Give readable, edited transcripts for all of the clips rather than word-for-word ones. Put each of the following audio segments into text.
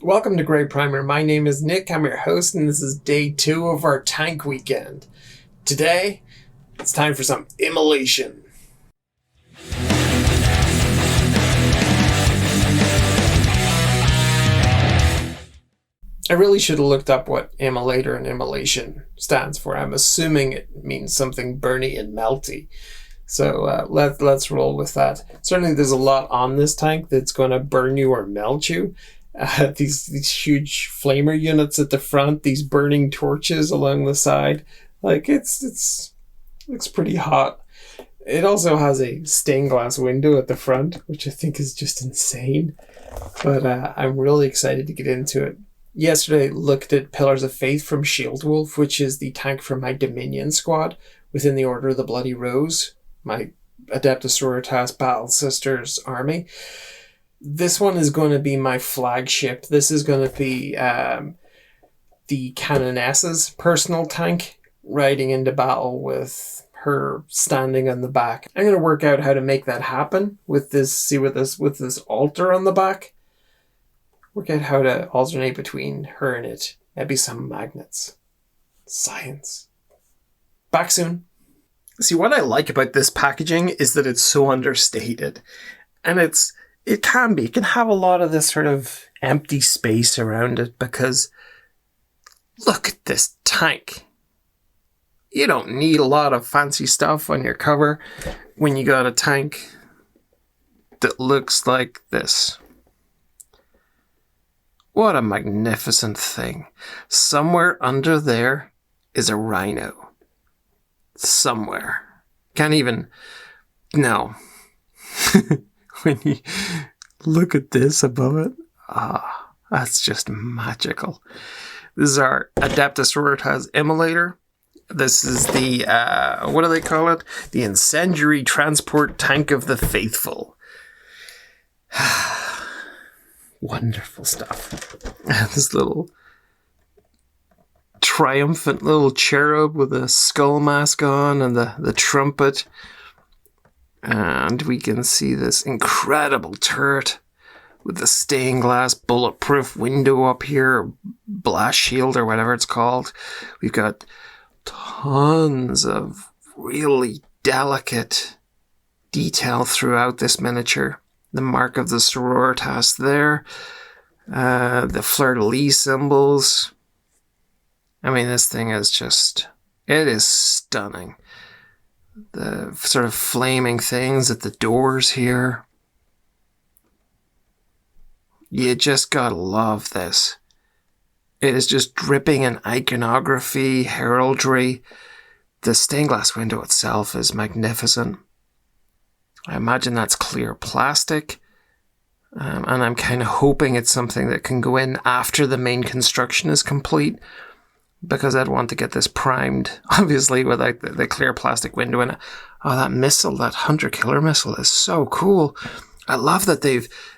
Welcome to GrayPrimer. My name is Nick. I'm your host, and this is day 2 of our tank weekend. Today, it's time for some Immolation. I really should have looked up what Immolator and Immolation stands for. I'm assuming it means something burny and melty. So let's roll with that. Certainly there's a lot on this tank that's going to burn you or melt you. These huge flamer units at the front, these burning torches along the side, like it's looks pretty hot. It also has a stained glass window at the front, which I think is just insane. But I'm really excited to get into it. Yesterday, looked at Pillars of Faith from Shield Wolf, which is the tank from my Dominion squad within the Order of the Bloody Rose, my Adepta Sororitas Battle Sisters army. This one is going to be my flagship. This is going to be the Canoness's personal tank, riding into battle with her standing on the back. I'm going to work out how to make that happen with this altar on the back. Work out how to alternate between her and it. Maybe some magnets. Science. Back soon. See, what I like about this packaging is that it's so understated. And it can have a lot of this sort of empty space around it because look at this tank. You don't need a lot of fancy stuff on your cover when you got a tank that looks like this. What a magnificent thing. Somewhere under there is a Rhino. Somewhere. Can't even... No. When you look at this above it, that's just magical. This is our Adepta Sororitas Immolator. This is the, what do they call it? The Incendiary Transport Tank of the Faithful. Wonderful stuff. This little triumphant little cherub with a skull mask on and the trumpet. And we can see this incredible turret with the stained glass bulletproof window up here, blast shield or whatever it's called. We've got tons of really delicate detail throughout this miniature. The mark of the sororitas there, the fleur-de-lis symbols. I mean, this thing is just, it is stunning. The sort of flaming things at the doors here. You just gotta love this. It is just dripping in iconography, heraldry. The stained glass window itself is magnificent. I imagine that's clear plastic. And I'm kind of hoping it's something that can go in after the main construction is complete, because I'd want to get this primed, obviously, with like the clear plastic window in it. Oh, that missile, that hunter killer missile is so cool. I love that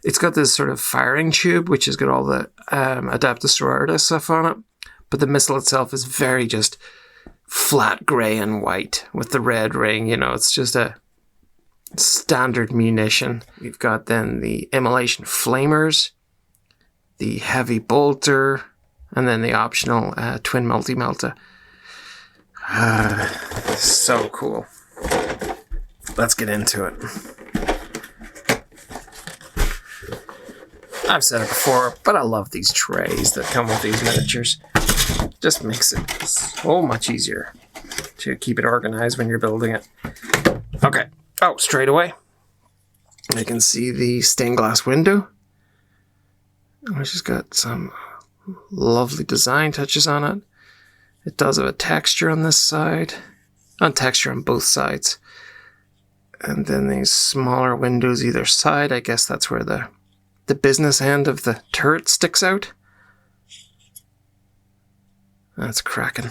it's got this sort of firing tube, which has got all the Adepta Sororitas stuff on it. But the missile itself is very just flat grey and white with the red ring. You know, it's just a standard munition. We've got then the Immolation flamers, the heavy bolter, and then the optional twin multi-melta. So cool. Let's get into it. I've said it before, but I love these trays that come with these miniatures. Just makes it so much easier to keep it organized when you're building it. Okay. Oh, straight away, you can see the stained glass window, which has got some lovely design touches on it. It does have a texture on this side, and texture on both sides. And then these smaller windows either side. I guess that's where the business end of the turret sticks out. That's cracking.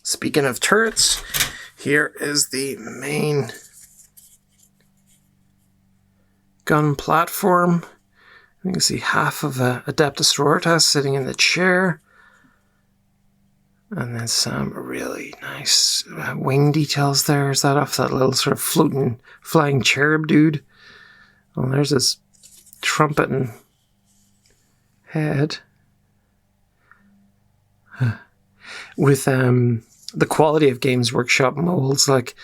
Speaking of turrets, here is the main gun platform. You can see half of Adepta Sororitas sitting in the chair. And then some really nice wing details there. Is that off that little sort of floating, flying cherub dude? Well, there's his trumpet and head. With the quality of Games Workshop molds, like,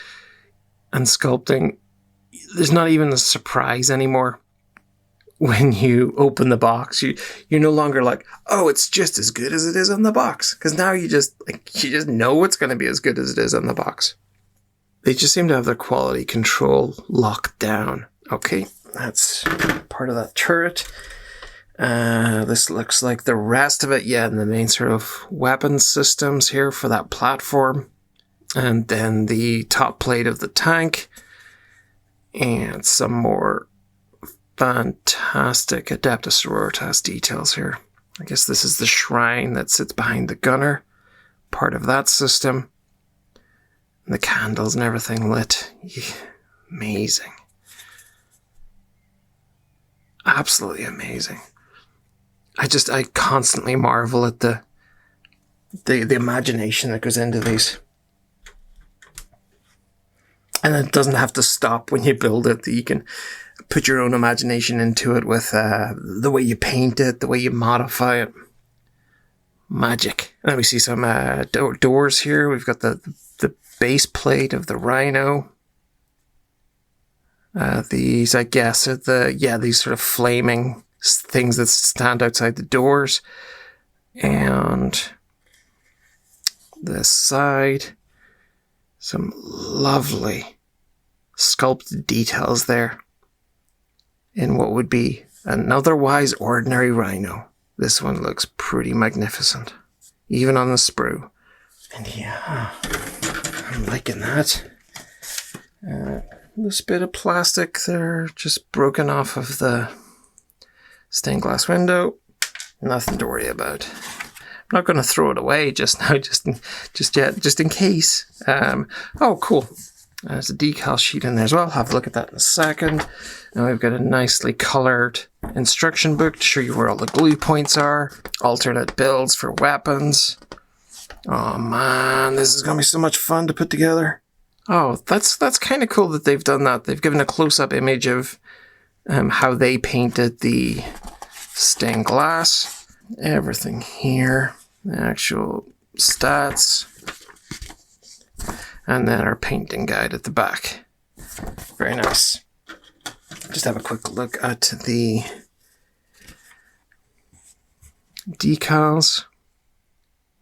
and sculpting, there's not even a surprise anymore. When you open the box, you're no longer like, oh, it's just as good as it is on the box. Because now you just know it's going to be as good as it is on the box. They just seem to have their quality control locked down. Okay, that's part of that turret. This looks like the rest of it. Yeah, and the main sort of weapon systems here for that platform. And then the top plate of the tank. And some more fantastic Adepta Sororitas details here. I guess this is the shrine that sits behind the gunner. Part of that system. And the candles and everything lit. Amazing. Absolutely amazing. I constantly marvel at the imagination that goes into these. And it doesn't have to stop when you build it. You can put your own imagination into it with the way you paint it, the way you modify it. Magic. And then we see some doors here. We've got the base plate of the Rhino. These, I guess, are these sort of flaming things that stand outside the doors. And this side, some lovely sculpted details there in what would be an otherwise ordinary Rhino. This one looks pretty magnificent, even on the sprue. And yeah, I'm liking that. This bit of plastic there, just broken off of the stained glass window. Nothing to worry about. I'm not going to throw it away just now, just in case. Oh, cool. There's a decal sheet in there as well. I'll have a look at that in a second. Now we've got a nicely colored instruction book to show you where all the glue points are. Alternate builds for weapons. Oh man, this is going to be so much fun to put together. Oh, that's kind of cool that they've done that. They've given a close-up image of how they painted the stained glass. Everything here. The actual stats. And then our painting guide at the back. Very nice. Just have a quick look at the decals.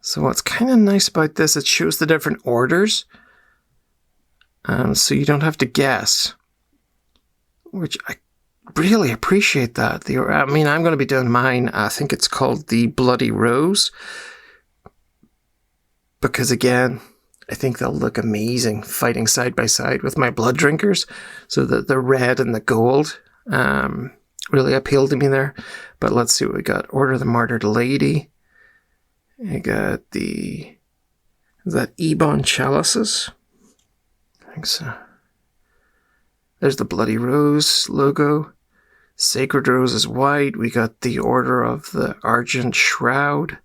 So what's kind of nice about this, it shows the different orders. So you don't have to guess. Which I really appreciate that. I'm going to be doing mine. I think it's called the Bloody Rose. Because again, I think they'll look amazing fighting side by side with my blood drinkers. So the red and the gold really appealed to me there. But let's see what we got. Order the Martyred Lady. I got is that Ebon Chalices? I think so. There's the Bloody Rose logo. Sacred Rose is white. We got the Order of the Argent Shroud.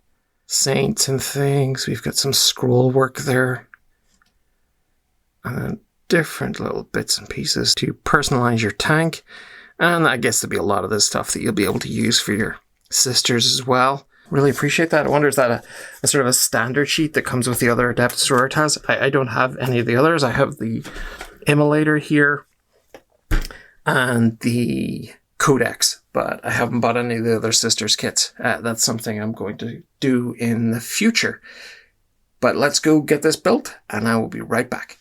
Saints and things. We've got some scroll work there. And then different little bits and pieces to personalize your tank. And I guess there'll be a lot of this stuff that you'll be able to use for your sisters as well. Really appreciate that. I wonder, is that a sort of a standard sheet that comes with the other Adepta Sororitas? I don't have any of the others. I have the Immolator here and the Codex, but I haven't bought any of the other sisters' kits. That's something I'm going to do in the future. But let's go get this built, and I will be right back.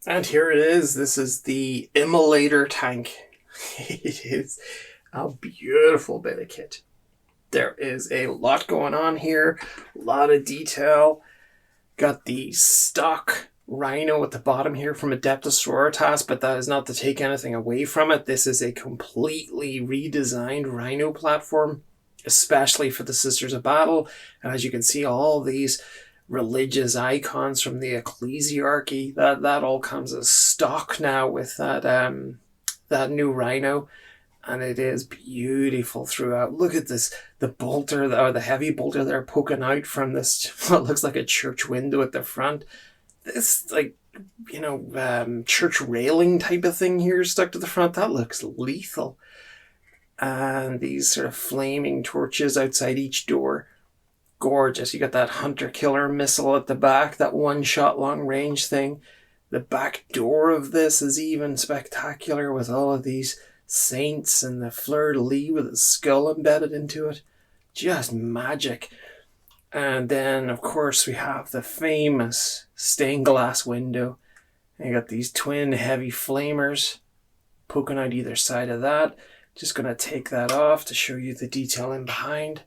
And here it is. This is the Immolator tank. It is a beautiful bit of kit. There is a lot going on here, a lot of detail. Got the stock Rhino at the bottom here from Adepta Sororitas, but that is not to take anything away from it. This is a completely redesigned Rhino platform, especially for the Sisters of Battle. And as you can see, all these religious icons from the ecclesiarchy, that all comes as stock now with that new Rhino. And it is beautiful throughout. Look at this, the bolter, or the heavy bolter there poking out from this, what looks like a church window at the front. This, church railing type of thing here stuck to the front. That looks lethal. And these sort of flaming torches outside each door. Gorgeous. You got that hunter-killer missile at the back, that one-shot long-range thing. The back door of this is even spectacular with all of these saints and the fleur-de-lis with a skull embedded into it. Just magic. And then, of course, we have the famous stained glass window. And you got these twin heavy flamers poking out either side of that. Just going to take that off to show you the detail in behind.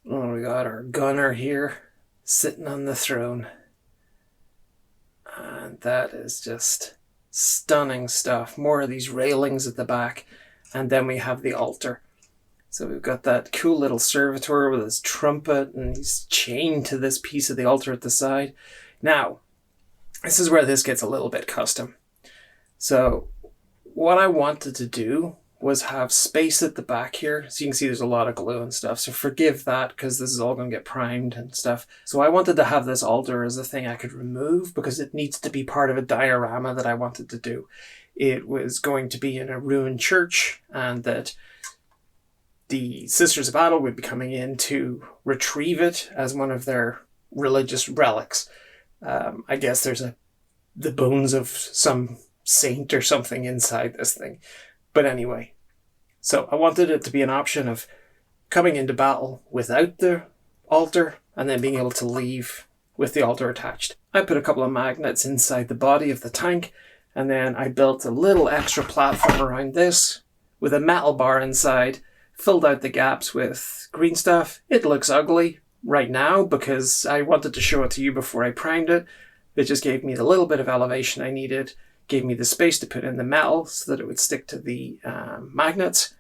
Oh, we got our gunner here sitting on the throne. And that is just stunning stuff. More of these railings at the back. And then we have the altar. So we've got that cool little servitor with his trumpet, and he's chained to this piece of the altar at the side. Now, this is where this gets a little bit custom. So what I wanted to do was have space at the back here. So you can see there's a lot of glue and stuff. So forgive that because this is all going to get primed and stuff. So I wanted to have this altar as a thing I could remove because it needs to be part of a diorama that I wanted to do. It was going to be in a ruined church, and that the Sisters of Battle would be coming in to retrieve it as one of their religious relics. I guess there's the bones of some saint or something inside this thing. But anyway, so I wanted it to be an option of coming into battle without the altar and then being able to leave with the altar attached. I put a couple of magnets inside the body of the tank, and then I built a little extra platform around this with a metal bar inside, filled out the gaps with green stuff. It looks ugly right now because I wanted to show it to you before I primed it. It just gave me the little bit of elevation I needed, gave me the space to put in the metal so that it would stick to the magnets.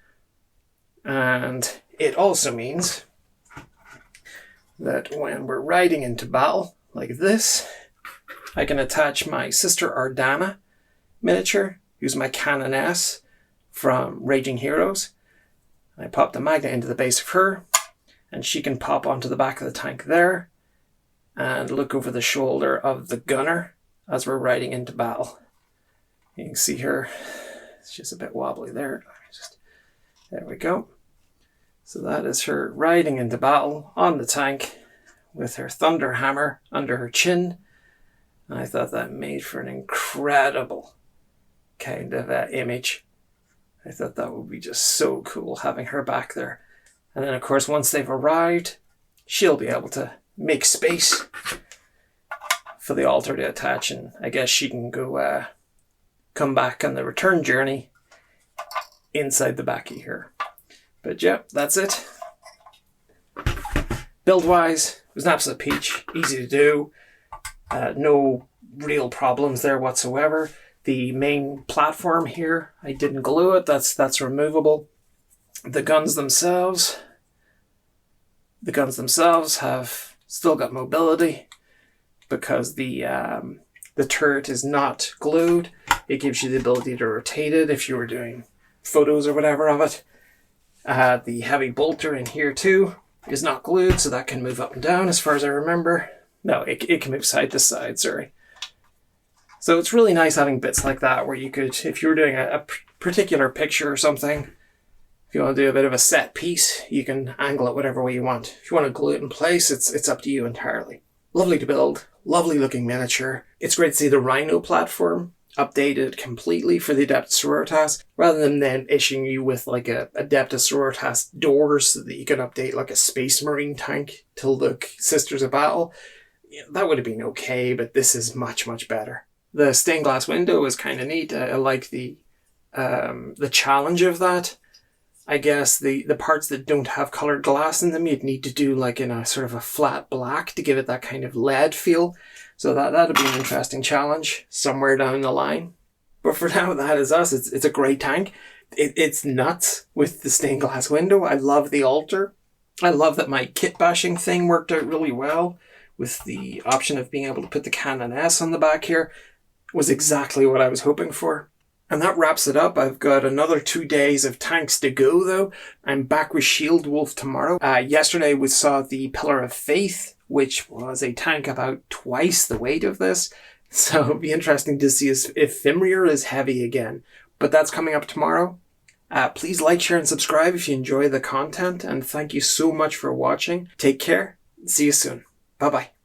And it also means that when we're riding into battle like this, I can attach my sister Ardana miniature, who's my Canoness from Raging Heroes. I pop the magnet into the base of her, and she can pop onto the back of the tank there and look over the shoulder of the gunner as we're riding into battle. You can see her, it's just a bit wobbly there. There we go. So that is her riding into battle on the tank with her thunder hammer under her chin. And I thought that made for an incredible kind of image. I thought that would be just so cool having her back there. And then, of course, once they've arrived, she'll be able to make space for the altar to attach, and I guess she can go come back on the return journey inside the backy here. But yeah, that's it. Build-wise, it was an absolute peach. Easy to do. No real problems there whatsoever. The main platform here, I didn't glue it. That's removable. The guns themselves have still got mobility because the turret is not glued. It gives you the ability to rotate it if you were doing photos or whatever of it. The heavy bolter in here too is not glued, so that can move up and down as far as I remember. No, it can move side to side, sorry. So it's really nice having bits like that where you could, if you were doing a particular picture or something, if you want to do a bit of a set piece, you can angle it whatever way you want. If you want to glue it in place, it's up to you entirely. Lovely to build, lovely looking miniature. It's great to see the Rhino platform updated completely for the Adepta Sororitas, rather than then issuing you with like a Adepta Sororitas doors so that you can update like a Space Marine tank to look Sisters of Battle. Yeah, that would have been okay, but this is much, much better. The stained glass window is kind of neat. I like the challenge of that. I guess the parts that don't have colored glass in them, you'd need to do like in a sort of a flat black to give it that kind of lead feel. So that'd be an interesting challenge somewhere down the line. But for now, that is us. It's a great tank. It's nuts with the stained glass window. I love the altar. I love that my kit bashing thing worked out really well with the option of being able to put the Canoness on the back here. Was exactly what I was hoping for. And that wraps it up. I've got another 2 days of tanks to go, though. I'm back with Shield Wolf tomorrow. Yesterday we saw the Pillar of Faith, which was a tank about twice the weight of this. So it'll be interesting to see if Fimrir is heavy again. But that's coming up tomorrow. Please like, share, and subscribe if you enjoy the content, and thank you so much for watching. Take care. See you soon. Bye-bye.